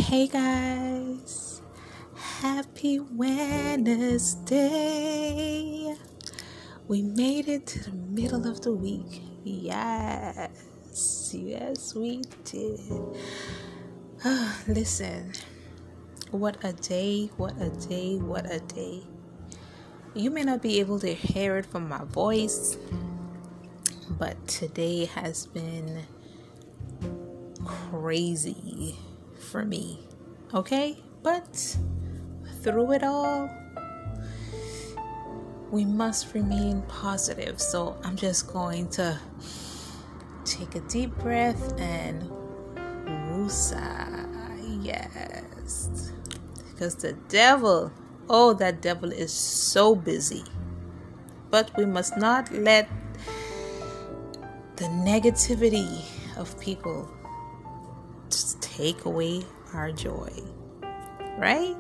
Hey guys, happy Wednesday. We made it to the middle of the week. Yes, we did. Listen, what a day, what a day, what a day. You may not be able to hear it from my voice, but today has been crazy for me. Okay? But through it all, we must remain positive. So I'm just going to take a deep breath and woosah. Yes. Because the devil, that devil is so busy. But we must not let the negativity of people just take away our joy. Right?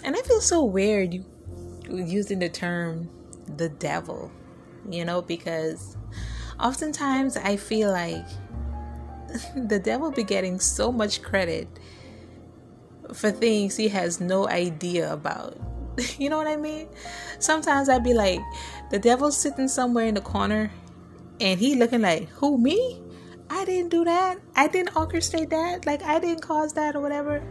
And I feel so weird using the term the devil, because oftentimes I feel like the devil be getting so much credit for things he has no idea about. You know what I mean? Sometimes I'd be like, the devil's sitting somewhere in the corner and he looking like, who, me? I didn't do that. I didn't orchestrate that. Like, I didn't cause that or whatever.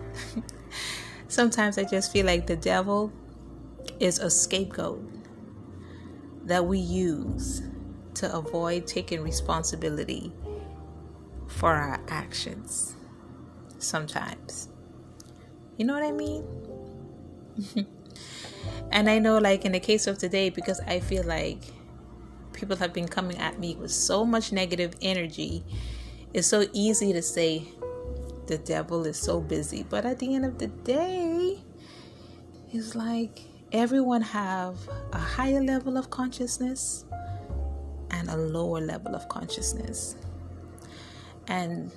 Sometimes I just feel like the devil is a scapegoat that we use to avoid taking responsibility for our actions. Sometimes. You know what I mean? And I know, like in the case of today, because I feel like people have been coming at me with so much negative energy, it's so easy to say the devil is so busy. But at the end of the day, it's like everyone have a higher level of consciousness and a lower level of consciousness. And,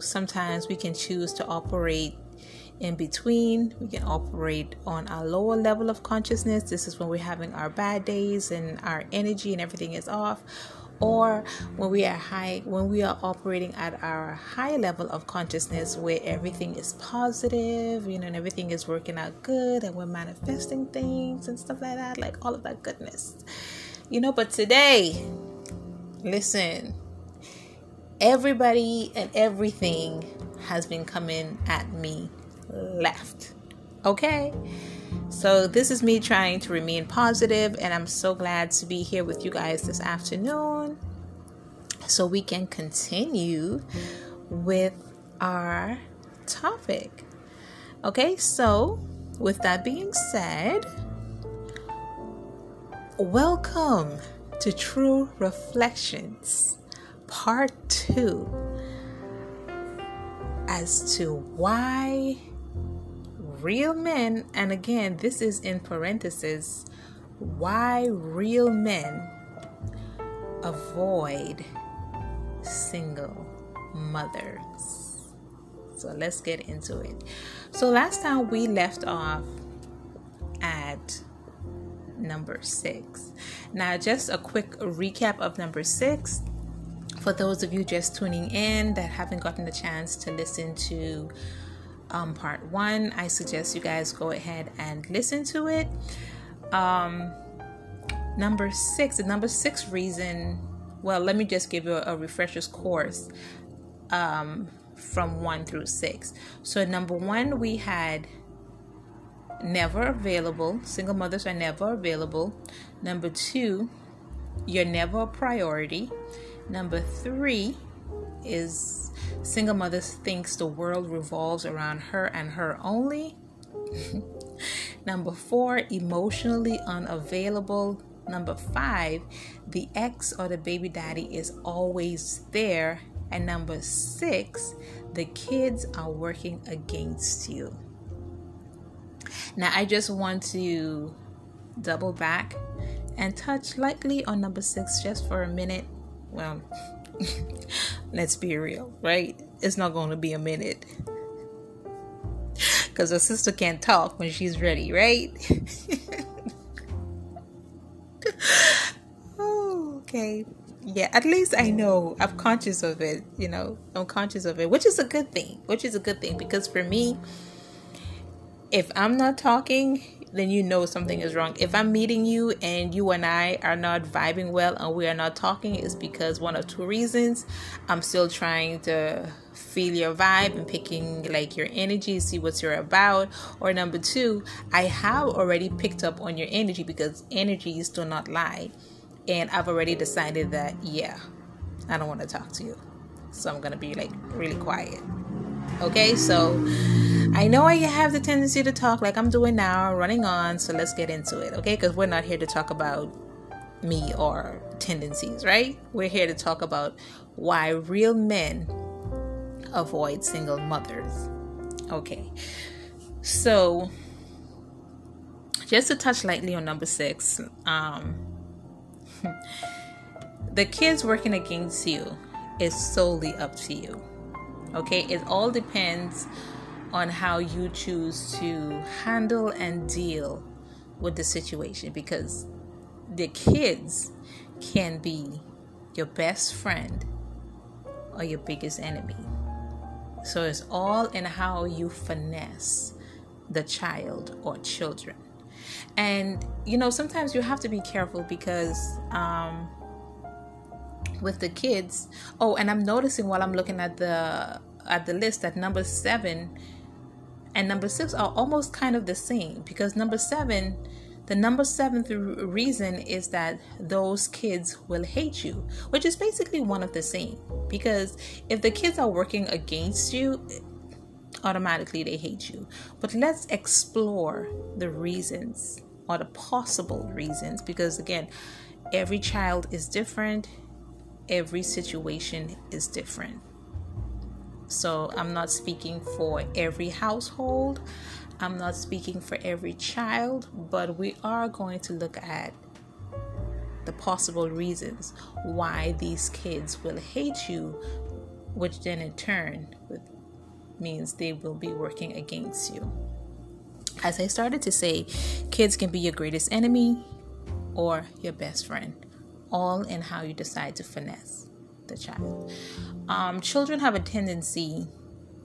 sometimes we can choose to operate in between. We can operate on our lower level of consciousness. This is when we're having our bad days and our energy and everything is off. Or when we are operating at our high level of consciousness where everything is positive, and everything is working out good and we're manifesting things and stuff like that, like all of that goodness. But today, listen, everybody and everything has been coming at me left. Okay? So this is me trying to remain positive, and I'm so glad to be here with you guys this afternoon so we can continue with our topic. Okay, so with that being said, welcome to True Reflections, Part 2, as to why real men, and again, this is in parentheses, why real men avoid single mothers. So let's get into it. So last time we left off at number 6. Now, just a quick recap of number 6. For those of you just tuning in that haven't gotten the chance to listen to part 1, I suggest you guys go ahead and listen to it. Number 6, the number 6 reason, well, let me just give you a refresher's course from 1 through 6. So number 1, we had never available. Single mothers are never available. Number 2, you're never a priority. Number 3 is single mother thinks the world revolves around her and her only. Number 4, emotionally unavailable. Number 5, the ex or the baby daddy is always there. And number 6, the kids are working against you. Now, I just want to double back and touch lightly on number 6 just for a minute. Well, let's be real, right? It's not going to be a minute. Because her sister can't talk when she's ready, right? Okay. Yeah, at least I know I'm conscious of it, I'm conscious of it, which is a good thing, because for me, if I'm not talking, then something is wrong. If I'm meeting you and you and I are not vibing well and we are not talking, it's because one of two reasons. I'm still trying to feel your vibe and picking like your energy, see what you're about. Or number two, I have already picked up on your energy because energies do not lie. And I've already decided that, yeah, I don't want to talk to you. So I'm going to be like really quiet. Okay, so I know I have the tendency to talk like I'm doing now, running on. So let's get into it, okay? Because we're not here to talk about me or tendencies, right? We're here to talk about why real men avoid single mothers. Okay, so just to touch lightly on number 6, the kids working against you is solely up to you. Okay, it all depends on how you choose to handle and deal with the situation, because the kids can be your best friend or your biggest enemy. So it's all in how you finesse the child or children. And sometimes you have to be careful because with the kids, and I'm noticing while I'm looking at the list that number 7 and number 6 are almost kind of the same, because the number 7th reason is that those kids will hate you, which is basically one of the same, because if the kids are working against you, automatically they hate you. But let's explore the reasons or the possible reasons, because again, every child is different, every situation is different. So I'm not speaking for every household, I'm not speaking for every child, but we are going to look at the possible reasons why these kids will hate you, which then in turn means they will be working against you. As I started to say, kids can be your greatest enemy or your best friend, all in how you decide to finesse the child. Children have a tendency,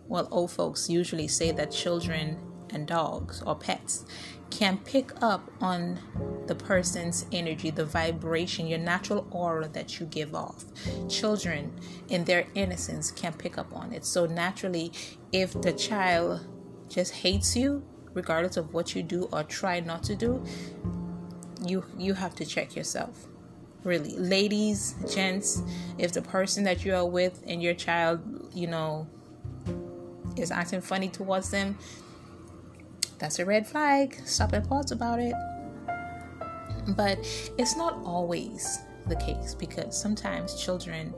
old folks usually say that children and dogs or pets can pick up on the person's energy, the vibration, your natural aura that you give off. Children, in their innocence, can pick up on it. So naturally, if the child just hates you, regardless of what you do or try not to do, you have to check yourself. Really, ladies, gents, if the person that you are with and your child, is acting funny towards them, that's a red flag. Stop and pause about it. But it's not always the case, because sometimes children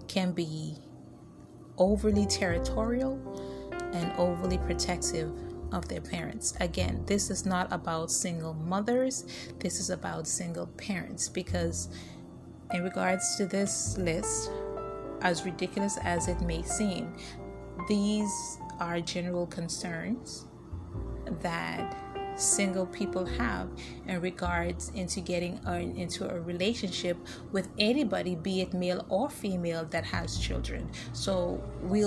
can be overly territorial and overly protective of their parents. Again, this is not about single mothers. This is about single parents, because in regards to this list, as ridiculous as it may seem, these are general concerns that single people have in regards into getting into a relationship with anybody, be it male or female, that has children. So we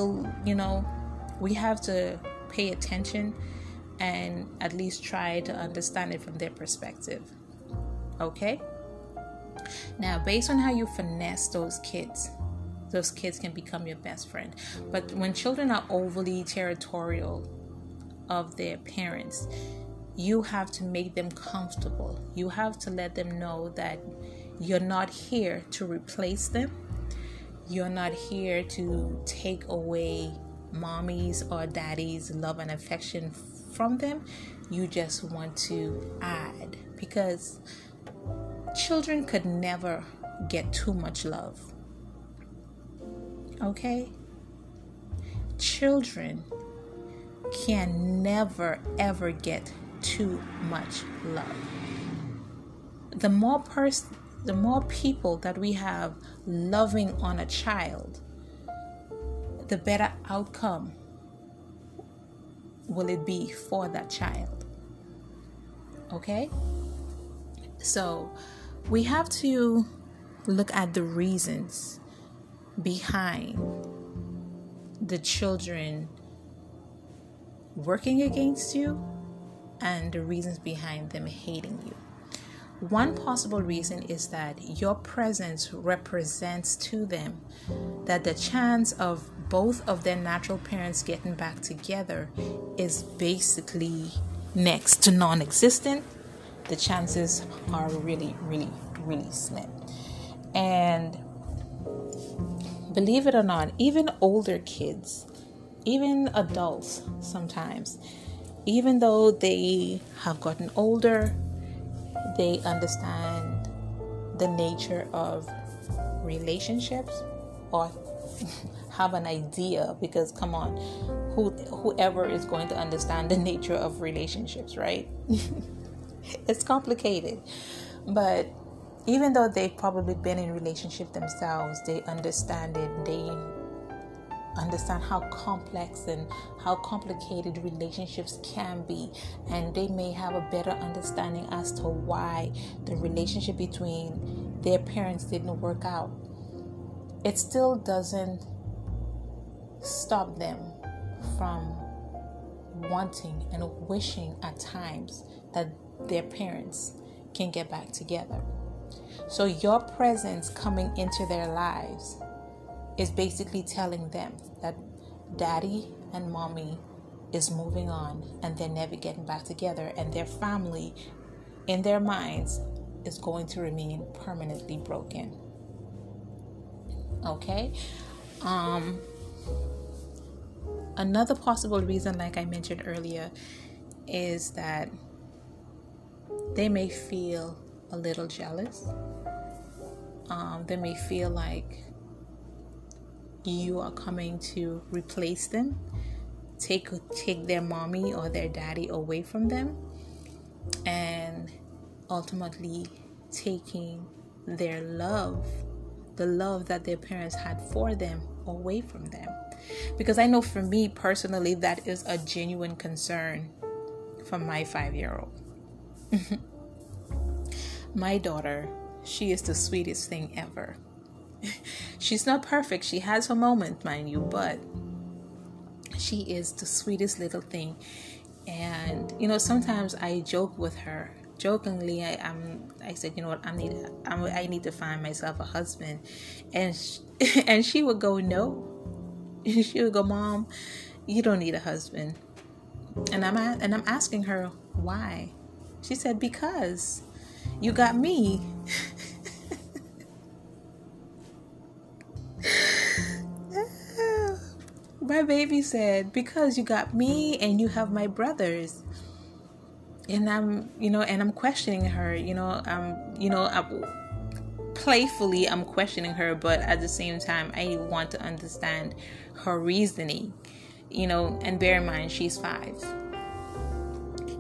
have to pay attention and at least try to understand it from their perspective. Okay? Now, based on how you finesse those kids can become your best friend. But when children are overly territorial of their parents, you have to make them comfortable. You have to let them know that you're not here to replace them. You're not here to take away mommy's or daddy's love and affection from them. You just want to add, because children could never get too much love. Okay? Children can never ever get too much love. The more people that we have loving on a child, the better outcome will it be for that child. Okay? So we have to look at the reasons behind the children working against you and the reasons behind them hating you. One possible reason is that your presence represents to them that the chance of both of their natural parents getting back together is basically next to non-existent. The chances are really, really, really slim. And believe it or not, even older kids, even adults sometimes, even though they have gotten older, they understand the nature of relationships or have an idea, because come on, whoever is going to understand the nature of relationships, right? It's complicated. But even though they've probably been in relationship themselves, they understand it. They understand how complex and how complicated relationships can be, and they may have a better understanding as to why the relationship between their parents didn't work out. It still doesn't stop them from wanting and wishing at times that their parents can get back together. So your presence coming into their lives is basically telling them that daddy and mommy is moving on and they're never getting back together, and their family in their minds is going to remain permanently broken. Okay? Another possible reason, like I mentioned earlier, is that they may feel a little jealous. They may feel like you are coming to replace them, take their mommy or their daddy away from them, and ultimately taking their love, the love that their parents had for them, away from them. Because I know for me personally, that is a genuine concern for my 5-year-old. My daughter, she is the sweetest thing ever. She's not perfect. She has her moments, mind you, but she is the sweetest little thing. And sometimes I joke with her jokingly. I said, you know what, I need to find myself a husband, and she would go, no. She would go, Mom, you don't need a husband. And I'm asking her why. She said, because you got me. My baby said, because you got me and you have my brothers. And I'm questioning her, playfully I'm questioning her, but at the same time, I want to understand her reasoning, and bear in mind, she's 5.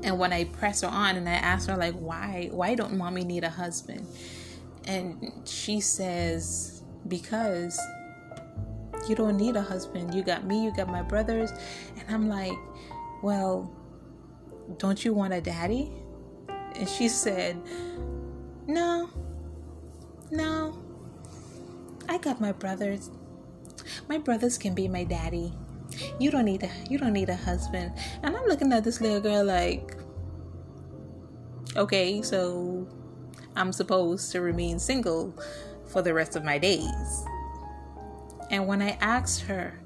And when I press her on and I ask her, like, why don't mommy need a husband? And she says, because you don't need a husband. You got me, you got my brothers. And I'm like, well, don't you want a daddy? And she said, no, I got my brothers. My brothers can be my daddy. You don't need a husband. And I'm looking at this little girl like, okay, so I'm supposed to remain single for the rest of my days. And when I asked her,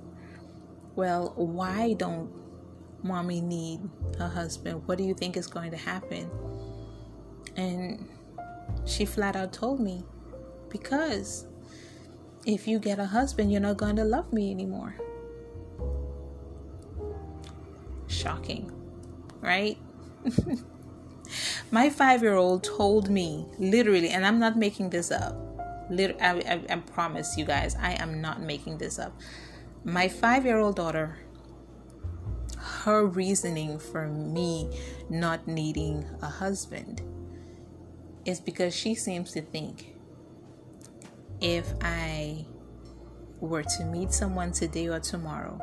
well, why don't mommy need a husband? What do you think is going to happen? And she flat out told me, because if you get a husband, you're not going to love me anymore. Shocking, right? My 5-year-old told me, literally, and I'm not making this up. I promise you guys, I am not making this up. My 5-year-old daughter, her reasoning for me not needing a husband is because she seems to think if I were to meet someone today or tomorrow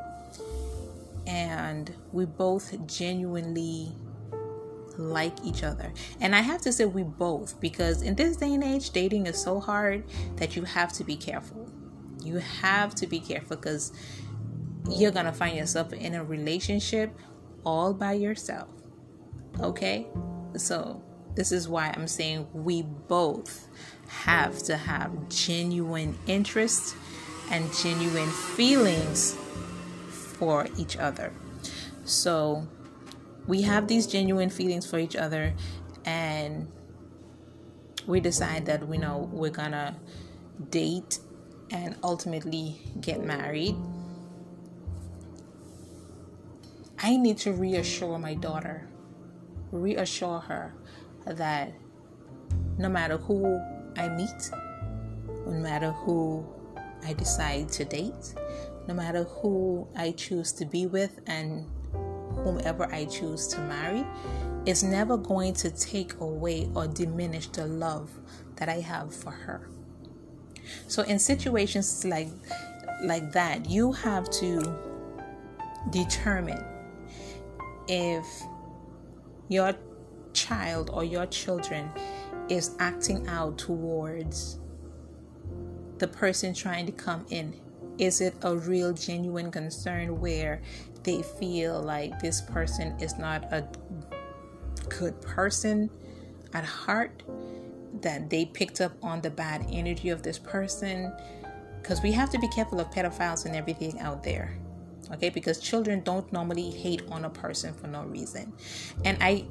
and we both genuinely like each other. And I have to say we both, because in this day and age, dating is so hard that you have to be careful. You have to be careful, because you're going to find yourself in a relationship all by yourself. Okay? So this is why I'm saying we both have to have genuine interest and genuine feelings for each other. So we have these genuine feelings for each other, and we decide that we're gonna date and ultimately get married. I need to reassure my daughter, reassure her that no matter who I meet, no matter who I decide to date, no matter who I choose to be with, and whomever I choose to marry, is never going to take away or diminish the love that I have for her. So in situations like that, you have to determine if your child or your children is acting out towards the person trying to come in. Is it a real genuine concern where they feel like this person is not a good person at heart, that they picked up on the bad energy of this person? Because we have to be careful of pedophiles and everything out there. Okay, because children don't normally hate on a person for no reason. And I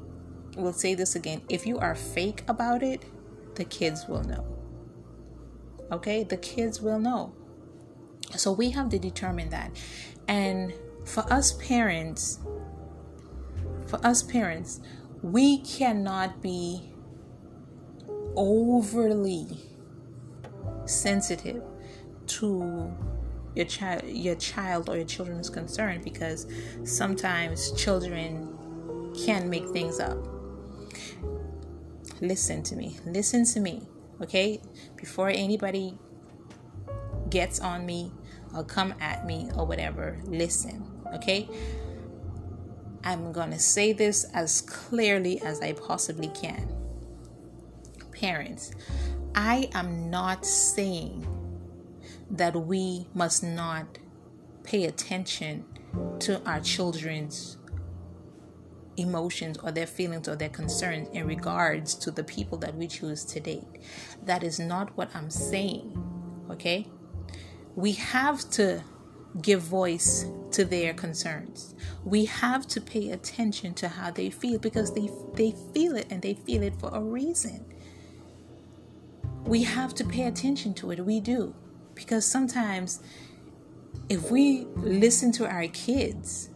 will say this again, if you are fake about it, the kids will know. Okay, the kids will know. So we have to determine that. And for us parents, we cannot be overly sensitive to your child or your children is concerned, because sometimes children can make things up. Listen to me, okay? Before anybody gets on me or come at me or whatever, listen, okay? I'm gonna say this as clearly as I possibly can. Parents, I am not saying that we must not pay attention to our children's emotions or their feelings or their concerns in regards to the people that we choose to date. That is not what I'm saying, okay? We have to give voice to their concerns. We have to pay attention to how they feel, because they feel it, and they feel it for a reason. We have to pay attention to it. We do. Because sometimes if we listen to our kids,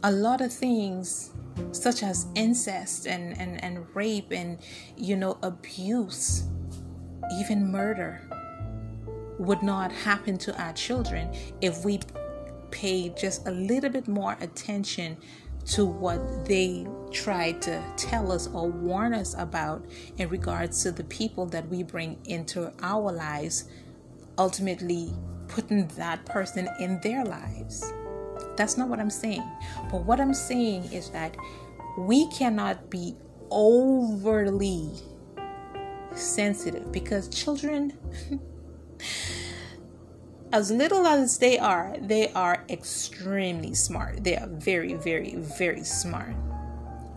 a lot of things such as incest and rape and abuse, even murder, would not happen to our children if we paid just a little bit more attention to what they try to tell us or warn us about in regards to the people that we bring into our lives, ultimately putting that person in their lives. That's not what I'm saying. But what I'm saying is that we cannot be overly sensitive, because children, as little as they are extremely smart. They are very, very, very smart.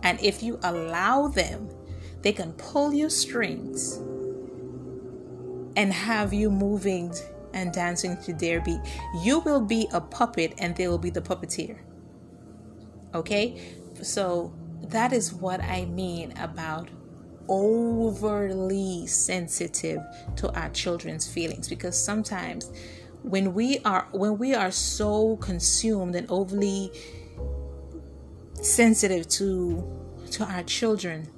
And if you allow them, they can pull your strings and have you moving and dancing to their beat. You will be a puppet and they will be the puppeteer. Okay? So that is what I mean about overly sensitive to our children's feelings, because sometimes when we are so consumed and overly sensitive to our children,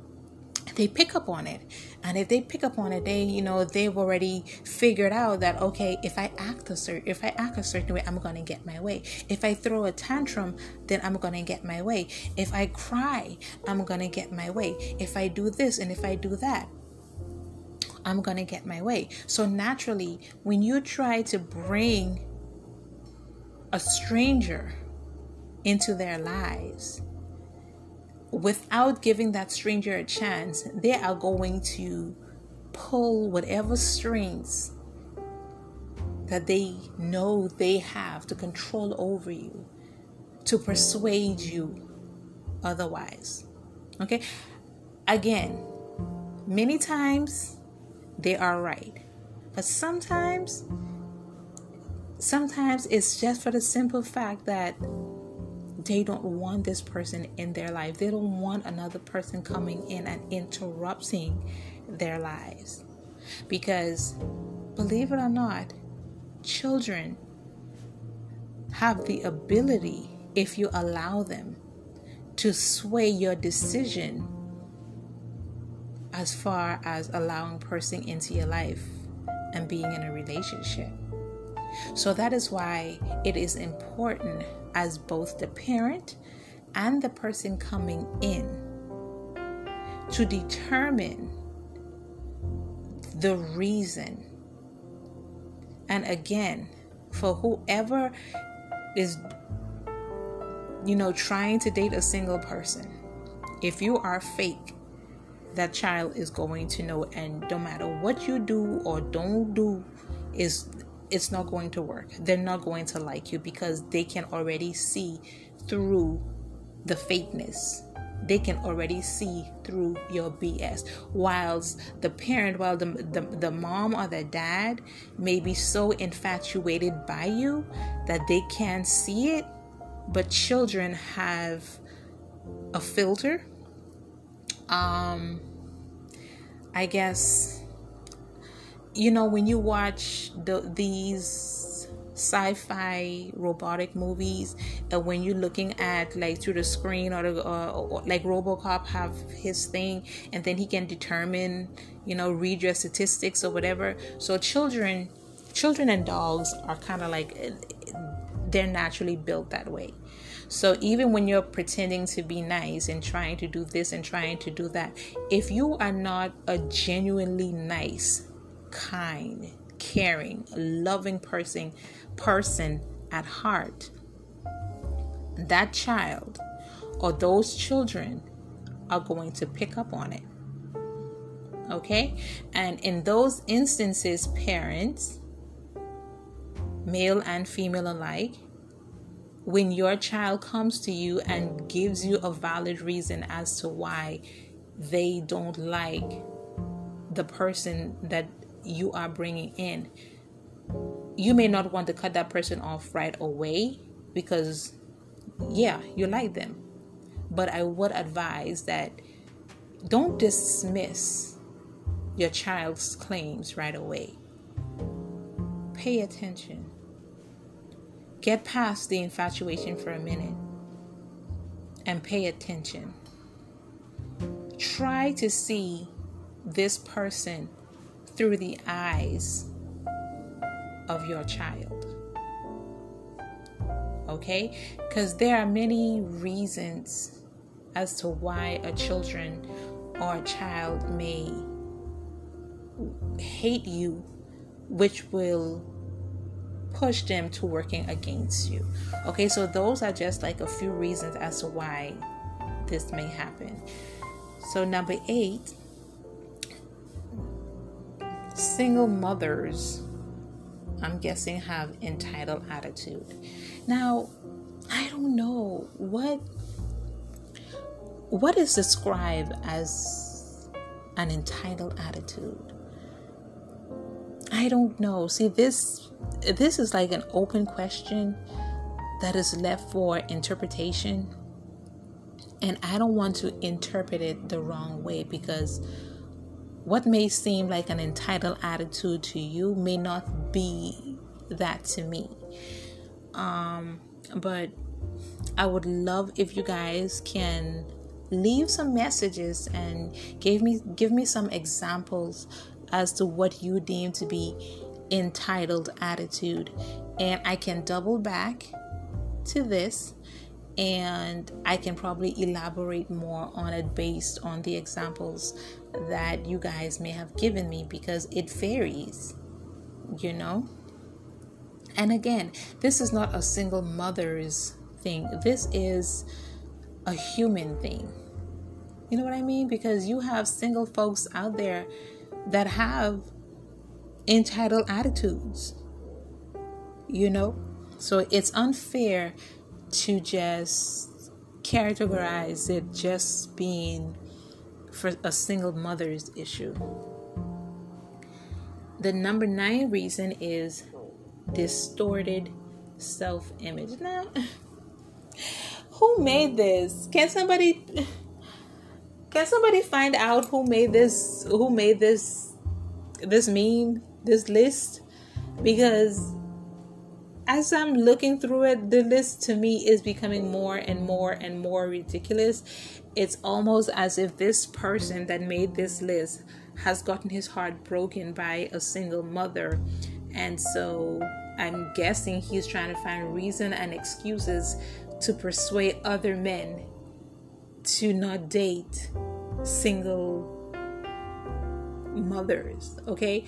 they pick up on it. And if they pick up on it, they've already figured out that, okay, if I act a certain way, I'm going to get my way. If I throw a tantrum, then I'm going to get my way. If I cry, I'm going to get my way. If I do this and if I do that, I'm going to get my way. So naturally, when you try to bring a stranger into their lives, without giving that stranger a chance, they are going to pull whatever strings that they know they have to control over you, to persuade you otherwise. Okay? Again, many times they are right. But sometimes it's just for the simple fact that they don't want this person in their life. They don't want another person coming in and interrupting their lives. Because, believe it or not, children have the ability, if you allow them, to sway your decision as far as allowing a person into your life and being in a relationship. So that is why it is important, as both the parent and the person coming in, to determine the reason. And again, for whoever is, trying to date a single person, if you are fake, that child is going to know, and no matter what you do or don't do, it's not going to work. They're not going to like you, because they can already see through the fakeness. They can already see through your BS. Whilst the parent, the mom or the dad may be so infatuated by you that they can't see it, but children have a filter. I guess, when you watch these sci-fi robotic movies, and when you're looking at like through the screen, or like RoboCop have his thing, and then he can determine, read your statistics or whatever. So children and dogs are kind of like, they're naturally built that way. So even when you're pretending to be nice and trying to do this and trying to do that, if you are not a genuinely nice, kind, caring, loving person at heart, that child or those children are going to pick up on it. Okay? And in those instances, parents, male and female alike, when your child comes to you and gives you a valid reason as to why they don't like the person that you are bringing in, you may not want to cut that person off right away, because you like them. But I would advise that don't dismiss your child's claims right away. Pay attention. Get past the infatuation for a minute and pay attention. Try to see this person through the eyes of your child. Okay? Because there are many reasons as to why a children or a child may hate you, which will push them to working against you. Okay, so those are just like a few reasons as to why this may happen. So number 8, single mothers, I'm guessing, have entitled attitude. Now, I don't know what is described as an entitled attitude. I don't know. See, this is like an open question that is left for interpretation. And I don't want to interpret it the wrong way, because what may seem like an entitled attitude to you may not be that to me. But I would love if you guys can leave some messages and give me some examples as to what you deem to be entitled attitude, and I can double back to this and I can probably elaborate more on it based on the examples that you guys may have given me, because it varies, and again, this is not a single mother's thing. This is a human thing. You know what I mean? Because you have single folks out there that have entitled attitudes, you know? So it's unfair to just categorize it just being for a single mother's issue. The number 9 reason is distorted self-image. Now, who made this? Can somebody find out who made this meme, this list? Because as I'm looking through it, the list to me is becoming more and more and more ridiculous. It's almost as if this person that made this list has gotten his heart broken by a single mother. And so I'm guessing he's trying to find reason and excuses to persuade other men to not date single mothers. Okay.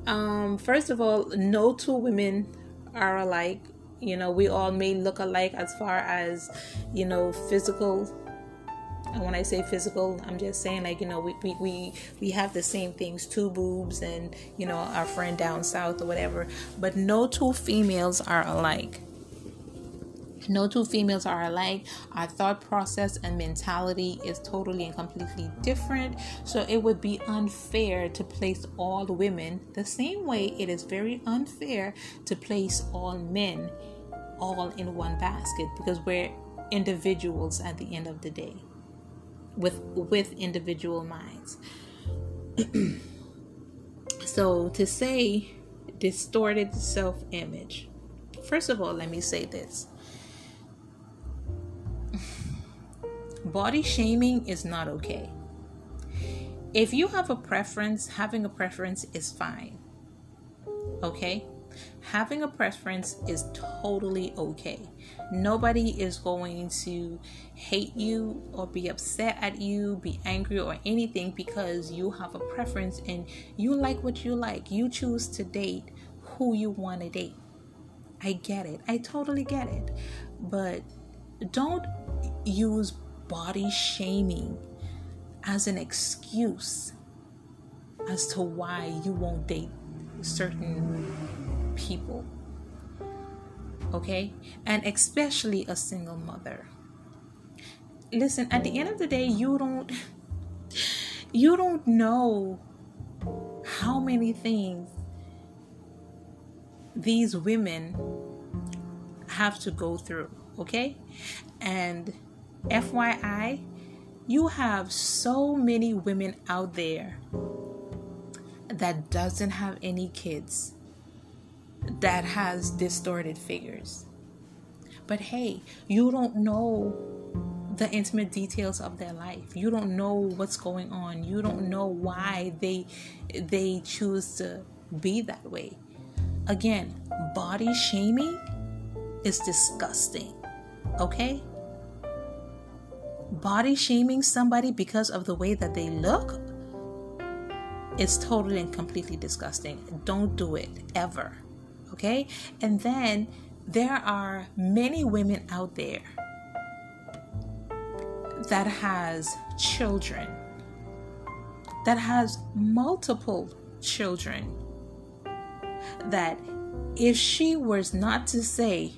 First of all, no two women are alike. You know, we all may look alike as far as, you know, physical. And when I say physical, I'm just saying, like, you know, we have the same things, 2 boobs and, you know, our friend down south or whatever. But no two females are alike. No two females are alike. Our thought process and mentality is totally and completely different. So it would be unfair to place all women the same way it is very unfair to place all men all in one basket, because we're individuals at the end of the day with individual minds. So to say distorted self-image, first of all, let me say this. Body shaming is not okay. If you have a preference, having a preference is fine. Okay? Having a preference is totally okay. Nobody is going to hate you or be upset at you, be angry or anything because you have a preference and you like what you like. You choose to date who you want to date. I get it. I totally get it. But don't use body shaming as an excuse as to why you won't date certain people. Okay? And especially a single mother. Listen, at the end of the day, you don't know how many things these women have to go through. Okay? And FYI, you have so many women out there that doesn't have any kids, that has distorted figures. But hey, you don't know the intimate details of their life. You don't know what's going on. You don't know why they choose to be that way. Again, body shaming is disgusting. Okay? Body shaming somebody because of the way that they look is totally and completely disgusting. Don't do it ever. Okay? And then there are many women out there that has children, that has multiple children, that if she was not to say,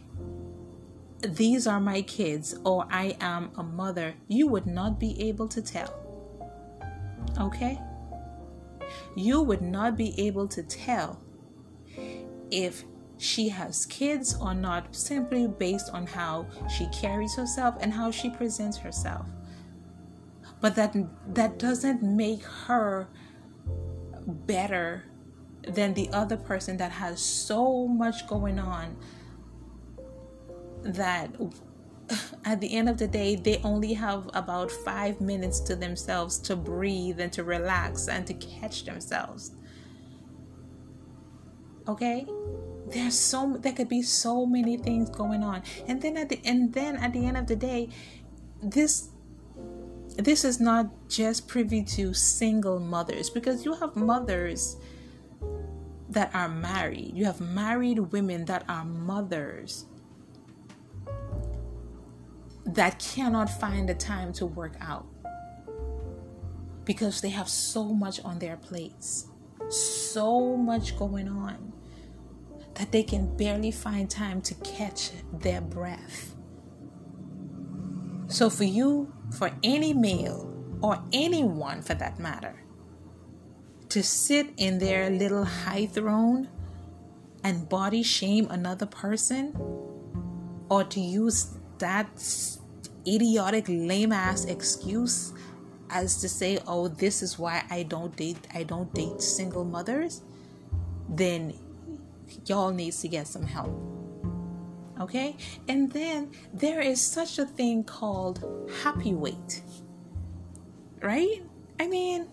these are my kids, or I am a mother, you would not be able to tell. Okay? You would not be able to tell if she has kids or not, simply based on how she carries herself and how she presents herself. But that doesn't make her better than the other person that has so much going on that at the end of the day, they only have about 5 minutes to themselves to breathe and to relax and to catch themselves. Okay? There could be so many things going on. And then at the end of the day, this is not just privy to single mothers, because you have mothers that are married. You have married women that are mothers that cannot find the time to work out. because they have so much on their plates, so much going on, that they can barely find time to catch their breath. So for you, for any male or anyone for that matter, to sit in their little high throne and body shame another person, or to use that idiotic lame ass excuse as to say, oh, this is why I don't date single mothers, then y'all needs to get some help. Okay? And then there is such a thing called happy weight. Right? I mean,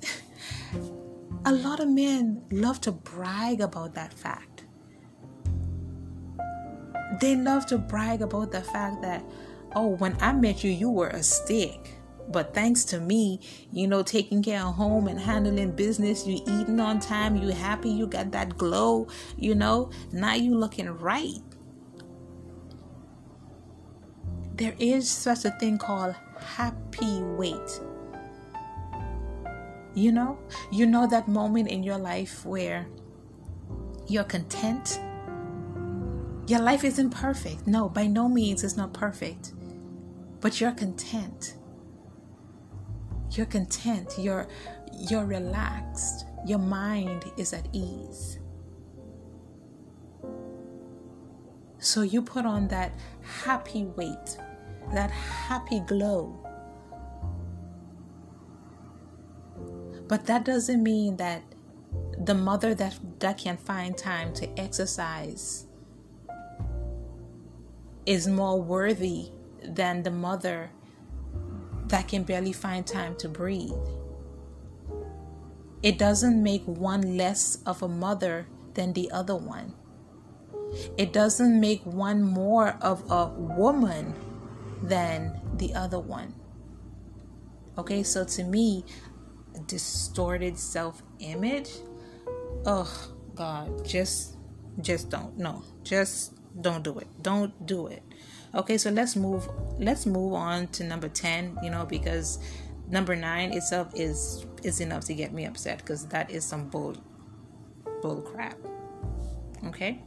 a lot of men love to brag about that fact. They love to brag about the fact that, oh, when I met you, you were a stick. But thanks to me, taking care of home and handling business, you eating on time, you happy, you got that glow, now you looking right. There is such a thing called happy weight. You know that moment in your life where you're content. Your life isn't perfect. No, by no means it's not perfect. But you're content. You're content. You're relaxed. Your mind is at ease. So you put on that happy weight, that happy glow. But that doesn't mean that the mother that can find time to exercise is more worthy than the mother that can barely find time to breathe. It doesn't make one less of a mother than the other one. It doesn't make one more of a woman than the other one. Okay, so to me, distorted self-image, oh God, just don't. No, just don't do it. Don't do it. Okay, so let's move on to number 10, because number 9 itself is enough to get me upset, because that is some bull crap. Okay?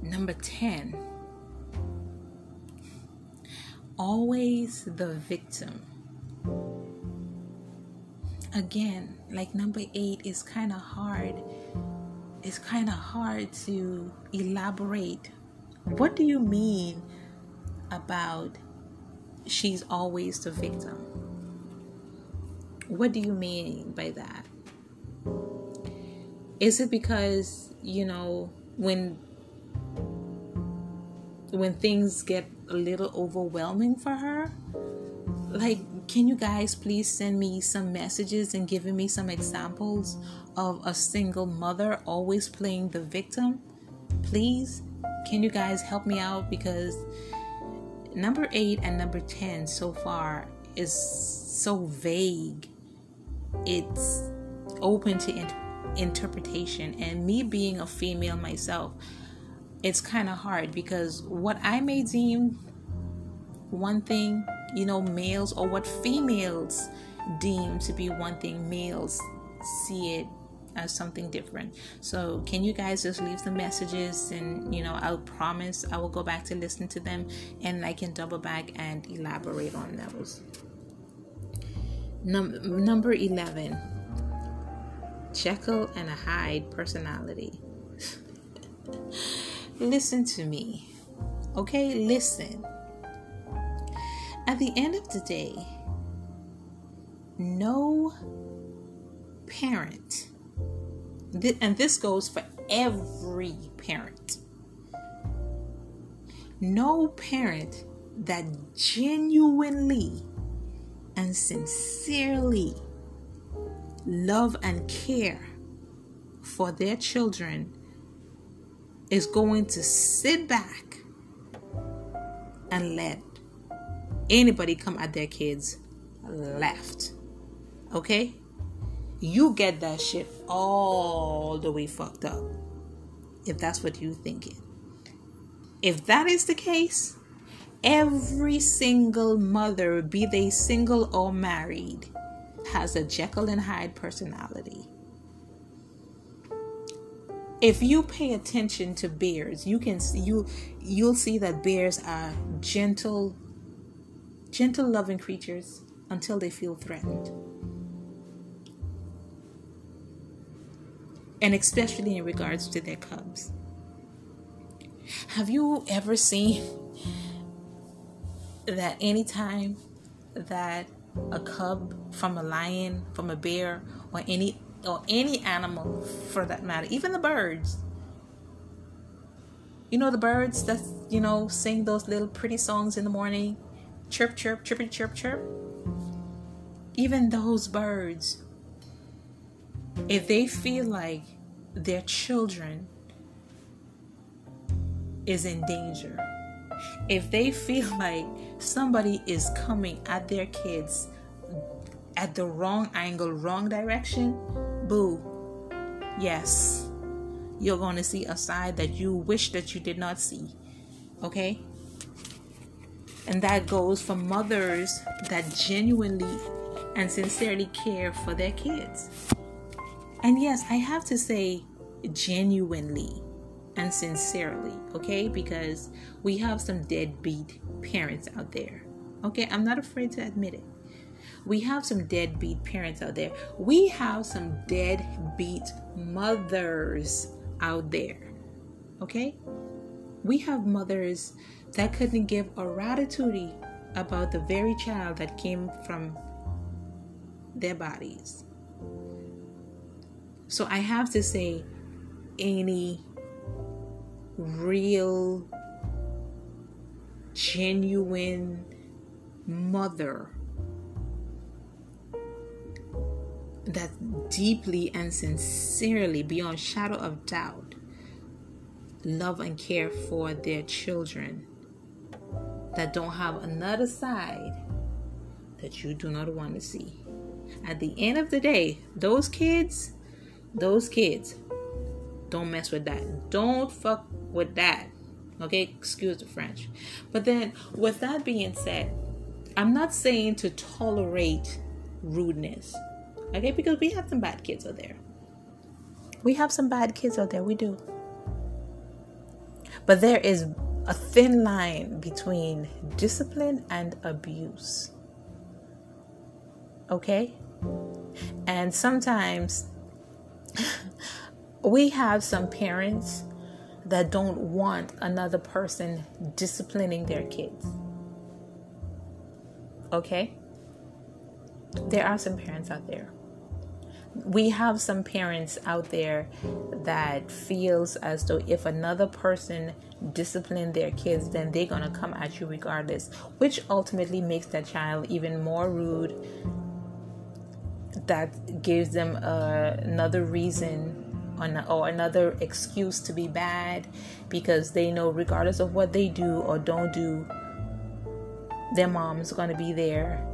Number 10. Always the victim. Again, like number 8 is kind of hard. It's kind of hard to elaborate. What do you mean about she's always the victim? What do you mean by that? Is it because, when things get a little overwhelming for her? Like, can you guys please send me some messages and giving me some examples of a single mother always playing the victim? Please, can you guys help me out? Because number 8 and number 10 so far is so vague. It's open to interpretation. And me being a female myself, it's kind of hard, because what I may deem one thing, males, or what females deem to be one thing, males see it as something different. So can you guys just leave some messages, and I'll promise I will go back to listen to them, and I can double back and elaborate on those. Number 11, Jekyll and Hyde personality. Listen to me, okay? Listen. At the end of the day, no parent, and this goes for every parent, no parent that genuinely and sincerely love and care for their children is going to sit back and let anybody come at their kids left. Okay? You get that shit all the way fucked up, if that's what you thinking. If that is the case, every single mother, be they single or married, has a Jekyll and Hyde personality. If you pay attention to bears, you'll see that bears are gentle, loving creatures until they feel threatened. And especially in regards to their cubs. Have you ever seen that anytime that a cub from a lion, from a bear, or any animal for that matter, even the birds, the birds that sing those little pretty songs in the morning, chirp chirp, chirpy chirp chirp, even those birds, if they feel like their children is in danger, if they feel like somebody is coming at their kids at the wrong angle, wrong direction, boo, yes, you're going to see a side that you wish that you did not see. Okay? And that goes for mothers that genuinely and sincerely care for their kids. And yes, I have to say genuinely and sincerely, okay? Because we have some deadbeat parents out there. Okay? I'm not afraid to admit it. We have some deadbeat parents out there. We have some deadbeat mothers out there. Okay? We have mothers that couldn't give a ratatouille about the very child that came from their bodies. So I have to say, any real, genuine mother that deeply and sincerely, beyond shadow of doubt, love and care for their children, that don't have another side that you do not want to see. At the end of the day, those kids, don't mess with that. Don't fuck with that. Okay? Excuse the French. But then, with that being said, I'm not saying to tolerate rudeness. Okay? Because we have some bad kids out there. We do. But there is a thin line between discipline and abuse. Okay? And sometimes we have some parents that don't want another person disciplining their kids. Okay? There are some parents out there. We have some parents out there that feels as though if another person discipline their kids, then they're going to come at you regardless, which ultimately makes that child even more rude. That gives them another reason or another excuse to be bad, because they know regardless of what they do or don't do, their mom's going to be there.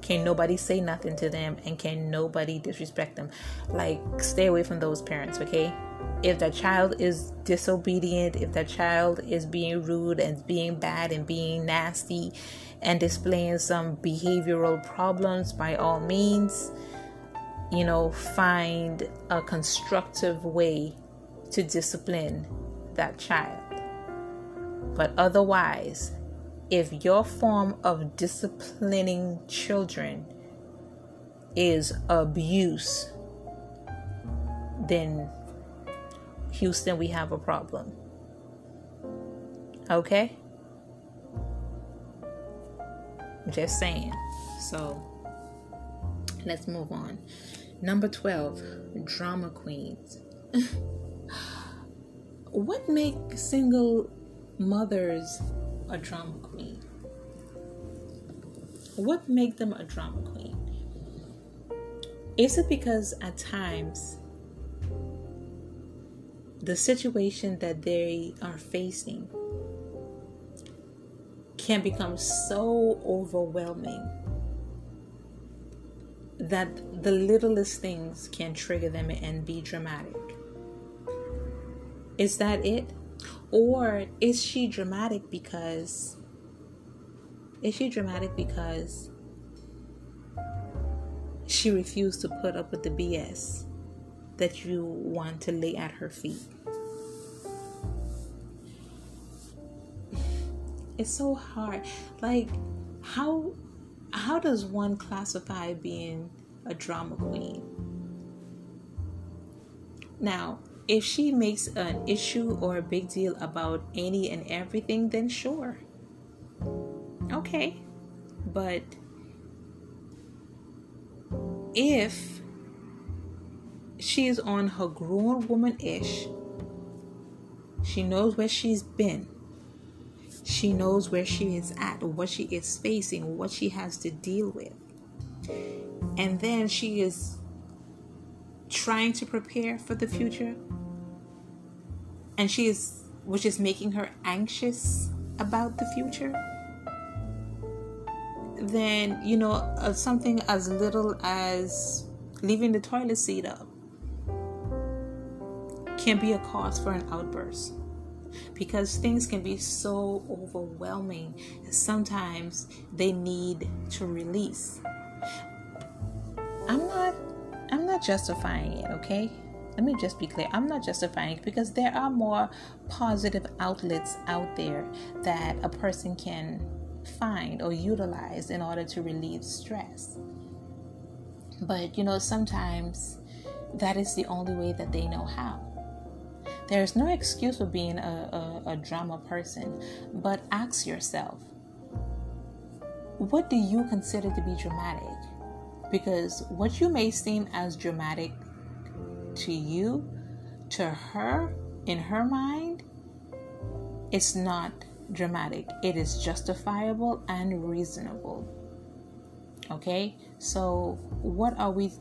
Can nobody say nothing to them, and can nobody disrespect them? Like, stay away from those parents, okay? If that child is disobedient, if that child is being rude and being bad and being nasty and displaying some behavioral problems, by all means, find a constructive way to discipline that child. But otherwise, if your form of disciplining children is abuse, then Houston, we have a problem. Okay? Just saying. So, let's move on. Number 12, drama queens. What makes single mothers a drama queen? What makes them a drama queen? Is it because at times the situation that they are facing can become so overwhelming that the littlest things can trigger them and be dramatic? Is that it? Or is she dramatic because she refused to put up with the BS that you want to lay at her feet. It's so hard. Like, how does one classify being a drama queen? Now, if she makes an issue or a big deal about any and everything, then sure. Okay. But if she's on her grown woman-ish, she knows where she's been, she knows where she is at, what she is facing, what she has to deal with, and then she is trying to prepare for the future, and which is making her anxious about the future, then, something as little as leaving the toilet seat up can be a cause for an outburst, because things can be so overwhelming and sometimes they need to release. I'm not justifying it, okay? Let me just be clear. I'm not justifying it, because there are more positive outlets out there that a person can find or utilize in order to relieve stress. But, sometimes that is the only way that they know how. There's no excuse for being a drama person, but ask yourself, what do you consider to be dramatic? Because what you may seem as dramatic to you, to her, in her mind, it's not dramatic. It is justifiable and reasonable. Okay? So what are we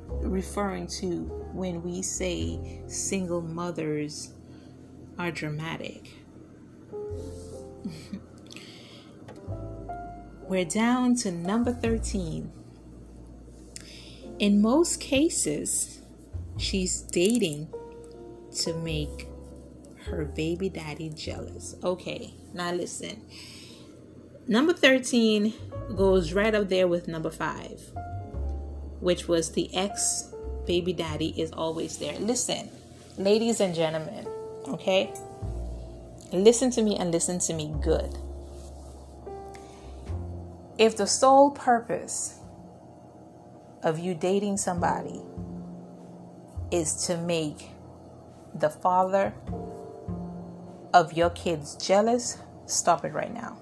referring to when we say single mothers are dramatic? We're down to number 13. In most cases, she's dating to make her baby daddy jealous. Okay, now listen. Number 13 goes right up there with number 5, which was the ex baby daddy is always there. Listen, ladies and gentlemen, okay? Listen to me and listen to me good. If the sole purpose of you dating somebody is to make the father of your kids jealous, stop it right now.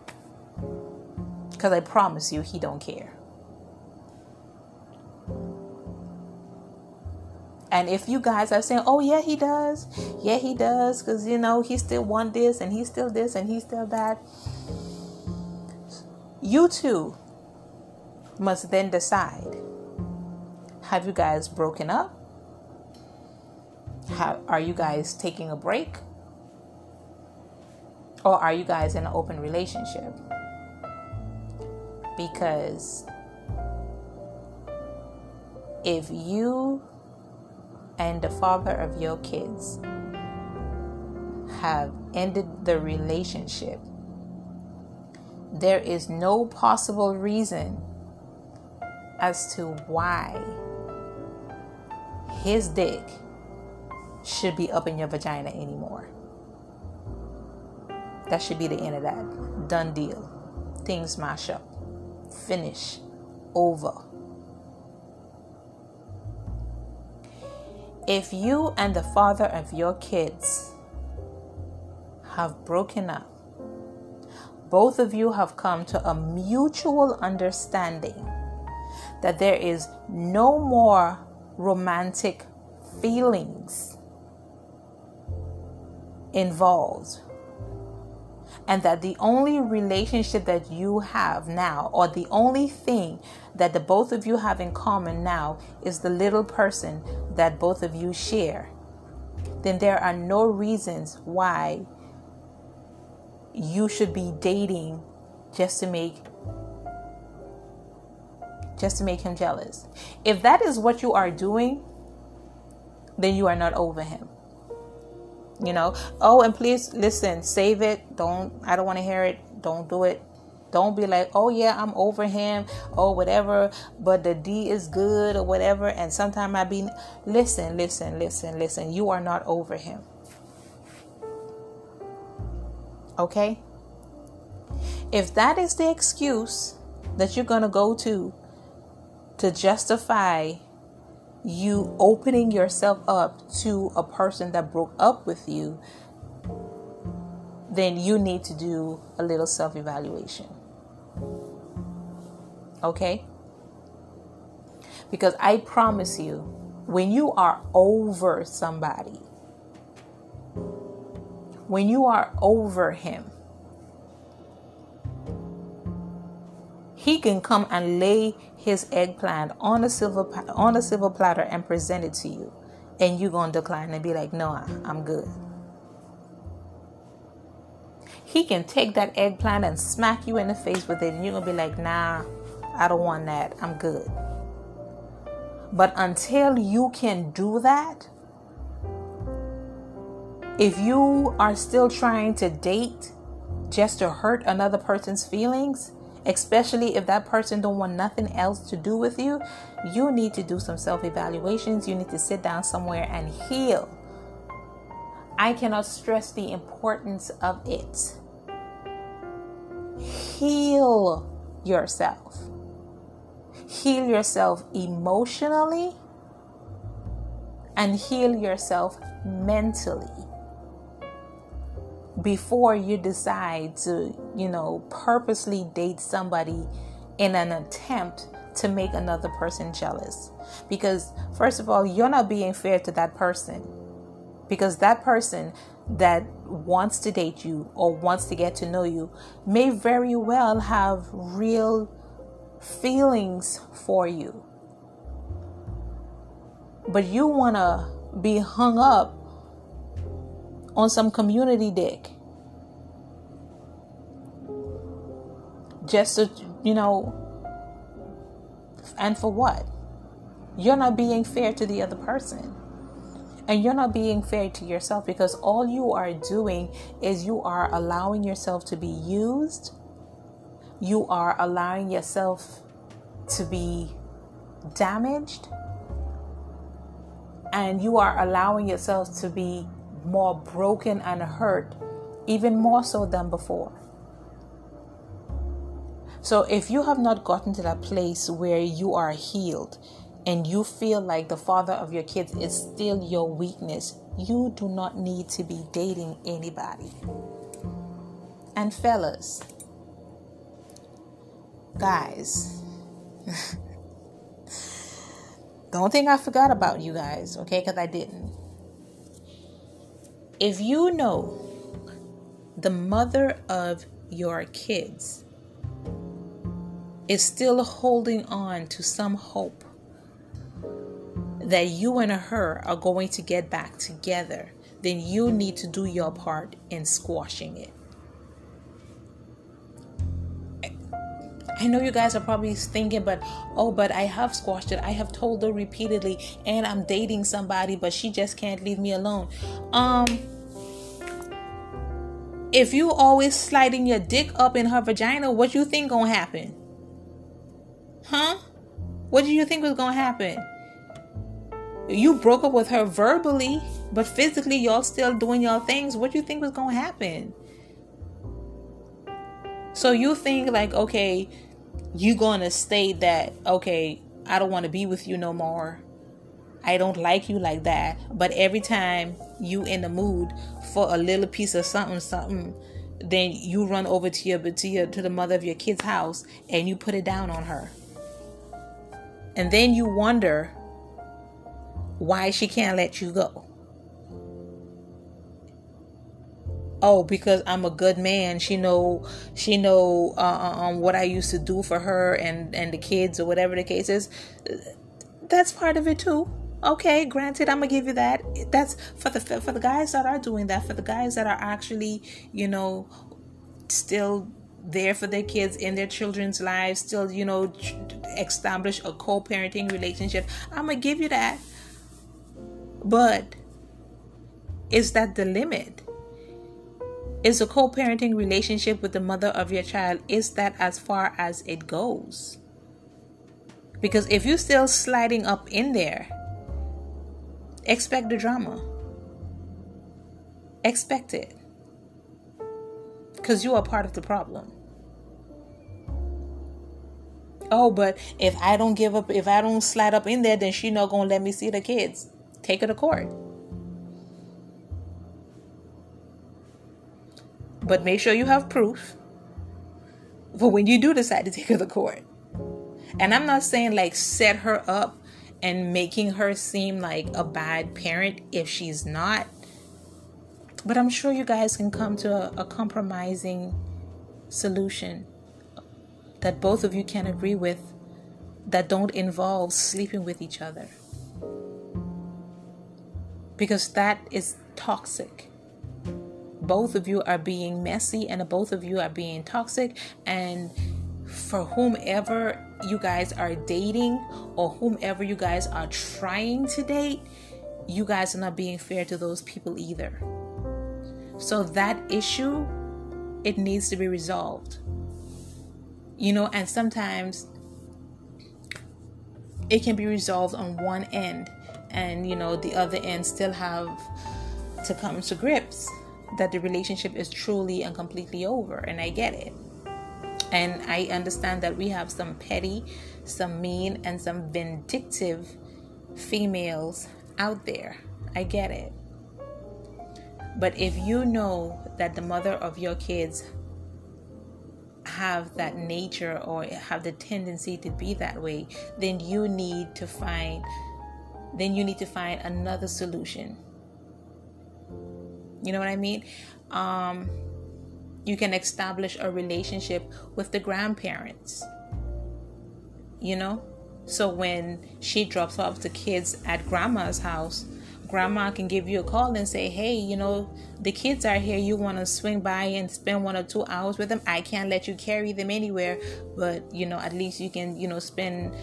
Because I promise you, he don't care. And if you guys are saying, oh yeah, he does, because he still want this and he's still this and he's still that, you too must then decide, have you guys broken up? Are you guys taking a break? Or are you guys in an open relationship? Because if you and the father of your kids have ended the relationship, there is no possible reason as to why his dick should be up in your vagina anymore. That should be the end of that. Done deal. Things mash up. Finish. Over. If you and the father of your kids have broken up, both of you have come to a mutual understanding that there is no more romantic feelings involved, and that the only relationship that you have now, or the only thing that the both of you have in common now, is the little person that both of you share, then there are no reasons why you should be dating just to make him jealous. If that is what you are doing, then you are not over him. Oh, and please listen, save it. I don't want to hear it. Don't do it. Don't be like, oh yeah, I'm over him or whatever, but the D is good or whatever. And sometimes I be, listen. You are not over him. Okay? If that is the excuse that you're going to go to justify you opening yourself up to a person that broke up with you, then you need to do a little self-evaluation. Okay? Because I promise you, when you are over somebody, when you are over him, he can come and lay his eggplant on a silver platter and present it to you, and you're going to decline and be like, no, I'm good. He can take that eggplant and smack you in the face with it, and you're going to be like, nah, I don't want that. I'm good. But until you can do that, if you are still trying to date just to hurt another person's feelings, especially if that person don't want nothing else to do with you, you need to do some self-evaluations. You need to sit down somewhere and heal. I cannot stress the importance of it. Heal yourself. Heal yourself emotionally and heal yourself mentally before you decide to, purposely date somebody in an attempt to make another person jealous. Because first of all, you're not being fair to that person, because that person that wants to date you or wants to get to know you may very well have real feelings for you. But you want to be hung up on some community dick just to, and for what? You're not being fair to the other person, and you're not being fair to yourself, because all you are doing is you are allowing yourself to be used. You are allowing yourself to be damaged, and you are allowing yourself to be more broken and hurt, even more so than before. So if you have not gotten to that place where you are healed and you feel like the father of your kids is still your weakness, you do not need to be dating anybody. And fellas, guys, don't think I forgot about you guys, okay? Because I didn't. If you know the mother of your kids is still holding on to some hope that you and her are going to get back together, then you need to do your part in squashing it. I know you guys are probably thinking, but I have squashed it. I have told her repeatedly, and I'm dating somebody, but she just can't leave me alone. If you always sliding your dick up in her vagina, what you think gonna happen? Huh? What do you think was gonna happen? You broke up with her verbally, but physically y'all still doing y'all things. What do you think was gonna happen? So you think like, okay, you gonna state that, okay, I don't want to be with you no more. I don't like you like that. But every time you in the mood for a little piece of something, then you run over to the mother of your kid's house and you put it down on her. And then you wonder why she can't let you go. Oh, because I'm a good man. She know what I used to do for her and the kids, or whatever the case is. That's part of it too. Okay, granted, I'm gonna give you that. That's for the guys that are doing that, for the guys that are actually, still there for their kids in their children's lives, still, establish a co-parenting relationship. I'm gonna give you that. But is that the limit? Is a co-parenting relationship with the mother of your child, is that as far as it goes? Because if you're still sliding up in there, expect the drama. Expect it. Because you are part of the problem. Oh, but if I don't give up, if I don't slide up in there, then she not going to let me see the kids. Take her to court. But make sure you have proof for when you do decide to take her to court. And I'm not saying like set her up and making her seem like a bad parent if she's not. But I'm sure you guys can come to a compromising solution that both of you can agree with, that don't involve sleeping with each other. Because that is toxic. Both of you are being messy and both of you are being toxic. And for whomever you guys are dating or whomever you guys are trying to date, you guys are not being fair to those people either. So that issue, it needs to be resolved. You know, and sometimes it can be resolved on one end and, you know, the other end still have to come to grips that the relationship is truly and completely over. And I get it. And I understand that we have some petty, some mean, and some vindictive females out there. I get it. But if you know that the mother of your kids have that nature or have the tendency to be that way, then you need to find another solution. You know what I mean? You can establish a relationship with the grandparents. You know? So when she drops off the kids at grandma's house, grandma can give you a call and say, hey, you know, the kids are here. You want to swing by and spend 1 or 2 hours with them? I can't let you carry them anywhere, but, you know, at least you can, you know, spend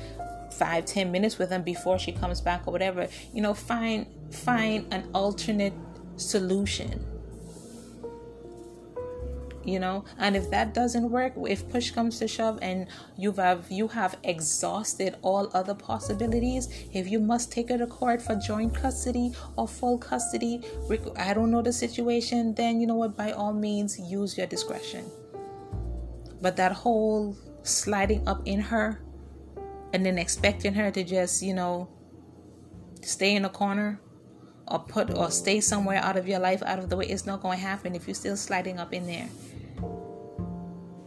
5-10 minutes with them before she comes back or whatever. You know, find an alternate solution. You know, and if that doesn't work, if push comes to shove and you have exhausted all other possibilities, if you must take her to court for joint custody or full custody, I don't know the situation, then you know what, by all means use your discretion. But that whole sliding up in her and then expecting her to just, you know, stay in a corner or stay somewhere out of your life, out of the way, it's not going to happen if you're still sliding up in there.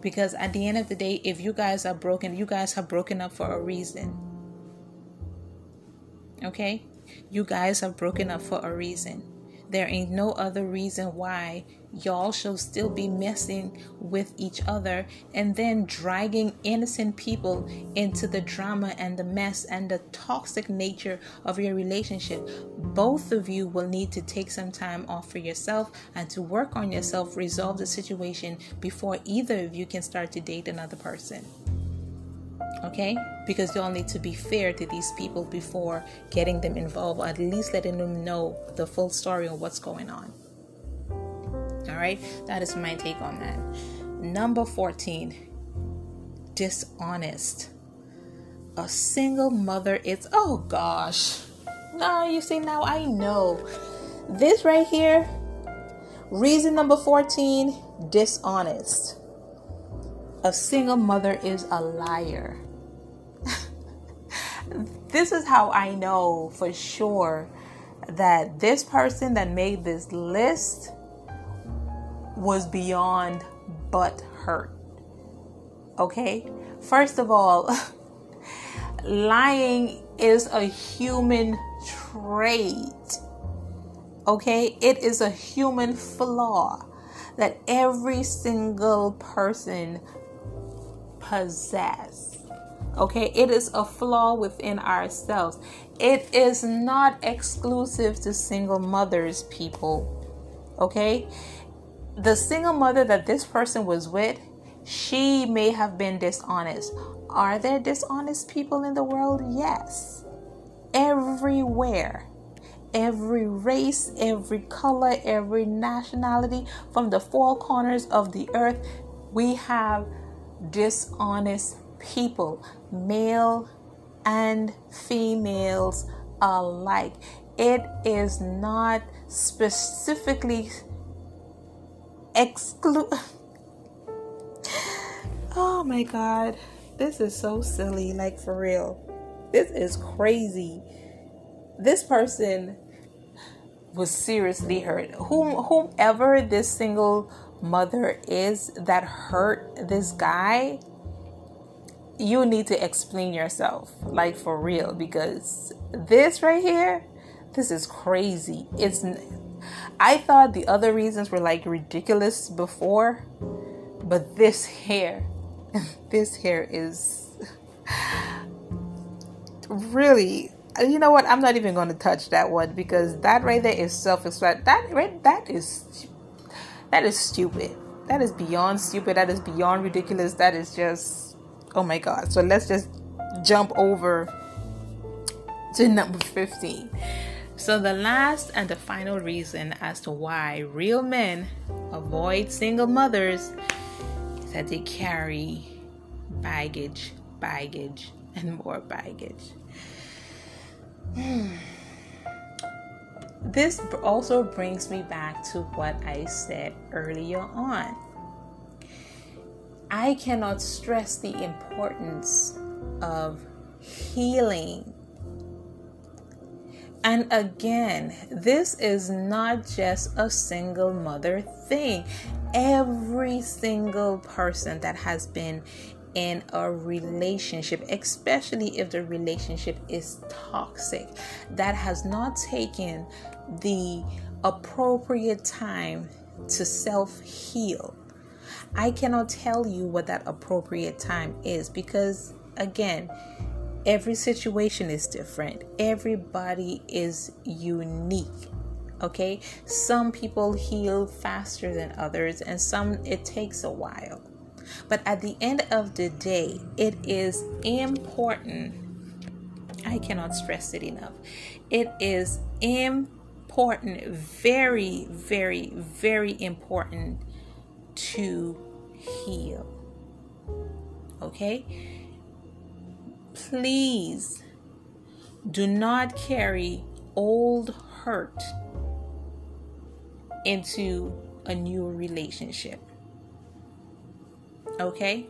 Because at the end of the day, if you guys are broken, you guys have broken up for a reason. Okay? You guys have broken up for a reason. There ain't no other reason why y'all should still be messing with each other and then dragging innocent people into the drama and the mess and the toxic nature of your relationship. Both of you will need to take some time off for yourself and to work on yourself, resolve the situation before either of you can start to date another person. Okay? Because you'll need to be fair to these people before getting them involved, or at least letting them know the full story of what's going on. All right? That is my take on that. Number 14, dishonest. A single mother is, oh gosh. No, you see, now I know. This right here, reason number 14, dishonest. A single mother is a liar. This is how I know for sure that this person that made this list was beyond butt hurt. Okay? First of all, lying is a human trait. Okay? It is a human flaw that every single person possesses. Okay, it is a flaw within ourselves. It is not exclusive to single mothers, people. Okay, the single mother that this person was with, she may have been dishonest. Are there dishonest people in the world? Yes. Everywhere. every race, every color, every nationality, from the four corners of the earth. We have dishonest people, male and females alike. It is not specifically oh my God, this is so silly, like for real. This is crazy. This person was seriously hurt. Whomever this single mother is that hurt this guy, you need to explain yourself, like for real, because this right here, this is crazy. I thought the other reasons were like ridiculous before, but this here is really, you know what? I'm not even going to touch that one, because that right there is self-explanatory. That is stupid. That is beyond stupid. That is beyond ridiculous. That is just, oh my God. So let's just jump over to number 15. So the last and the final reason as to why real men avoid single mothers is that they carry baggage, and more baggage. This also brings me back to what I said earlier on. I cannot stress the importance of healing. And again, this is not just a single mother thing. Every single person that has been in a relationship, especially if the relationship is toxic, that has not taken the appropriate time to self-heal. I cannot tell you what that appropriate time is, because again, every situation is different. Everybody is unique. Okay? Some people heal faster than others, and some it takes a while. But at the end of the day, it is important. I cannot stress it enough. It is important, very, very, very important to heal. Okay? Please do not carry old hurt into a new relationship. Okay?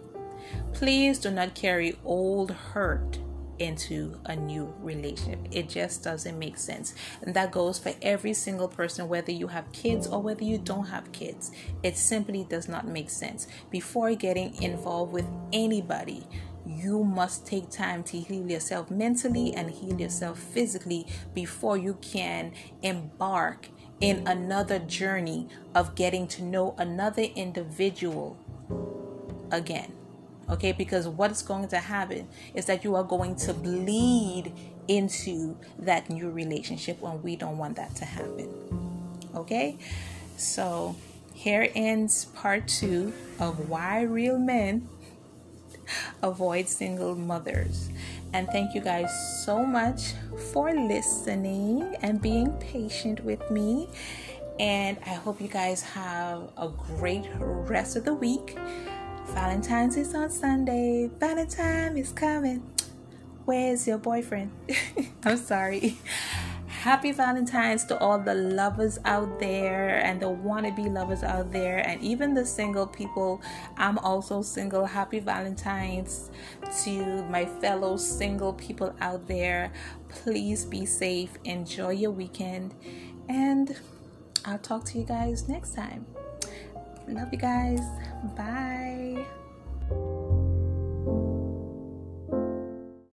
Please do not carry old hurt into a new relationship. It just doesn't make sense. And that goes for every single person, whether you have kids or whether you don't have kids. It simply does not make sense. Before getting involved with anybody, you must take time to heal yourself mentally and heal yourself physically before you can embark in another journey of getting to know another individual again. Okay, because what's going to happen is that you are going to bleed into that new relationship, when we don't want that to happen. Okay, so here ends part 2 of why real men avoid single mothers. And thank you guys so much for listening and being patient with me. And I hope you guys have a great rest of the week. Valentine's is on Sunday. Valentine is coming. Where's your boyfriend? I'm sorry. Happy Valentine's to all the lovers out there and the wannabe lovers out there, and even the single people. I'm also single. Happy Valentine's to my fellow single people out there. Please be safe. Enjoy your weekend. And I'll talk to you guys next time. Love you guys. Bye.